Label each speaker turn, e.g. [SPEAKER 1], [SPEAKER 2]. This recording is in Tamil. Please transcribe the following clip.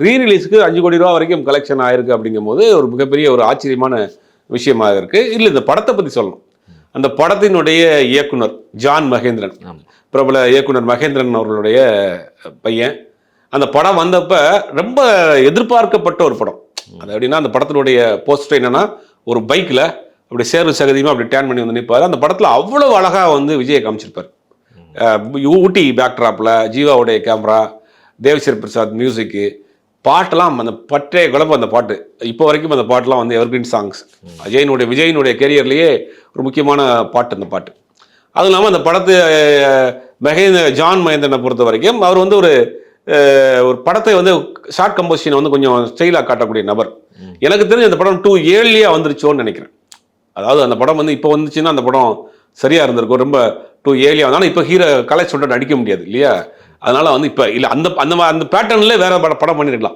[SPEAKER 1] ரீரிலீஸுக்கு 5 கோடி ரூபா வரைக்கும் கலெக்ஷன் ஆயிருக்கு அப்படிங்கும்போது ஒரு மிகப்பெரிய ஒரு ஆச்சரியமான விஷயமாக இருக்கு. இல்லை இந்த படத்தை பற்றி சொல்லணும். அந்த படத்தினுடைய இயக்குனர் ஜான் மகேந்திரன், பிரபல இயக்குனர் மகேந்திரன் அவர்களுடைய பையன். அந்த படம் வந்தப்ப ரொம்ப எதிர்பார்க்கப்பட்ட ஒரு படம். அது எப்படின்னா அந்த படத்தினுடைய போஸ்டர் என்னன்னா ஒரு பைக்கில் அப்படி சேர்வு சகதியுமா அப்படி டேன் பண்ணி வந்து நிற்பார். அந்த படத்தில் அவ்வளோ அழகாக வந்து விஜயை காமிச்சிருப்பார். ஊட்டி பேக்ட்ராப்பில் ஜீவாவுடைய கேமரா, தேவஸ்ரீ பிரசாத் மியூசிக்கு, பாட்டெல்லாம் அந்த பற்றே குழம்பு. அந்த பாட்டு இப்போ வரைக்கும் அந்த பாட்டெலாம் வந்து எவர்கிரீன் சாங்ஸ். விஜயினுடைய கேரியர்லேயே ஒரு முக்கியமான பாட்டு அந்த பாட்டு. அதுவும் இல்லாமல் அந்த படத்து ஜான் மகேந்திரனை பொறுத்த வரைக்கும் அவர் வந்து ஒரு படத்தை வந்து ஷார்ட் கம்போசிஷனை வந்து கொஞ்சம் ஸ்டைலாக காட்டக்கூடிய நபர். எனக்கு தெரிஞ்ச அந்த படம் 2 ஏர்லியாக வந்துருச்சோன்னு நினைக்கிறேன். அதாவது அந்த படம் வந்து இப்போ வந்துச்சுன்னா அந்த படம் சரியாக இருந்திருக்கும். ரொம்ப 2 ஏர்லியாக வந்தாலும் இப்போ ஹீரோ கலை சொல்லிட்டு நடிக்க முடியாது இல்லையா? அதனால வந்து இப்போ இல்லை அந்த அந்த பேட்டர்னில் வேற படம் பண்ணிருக்கலாம்.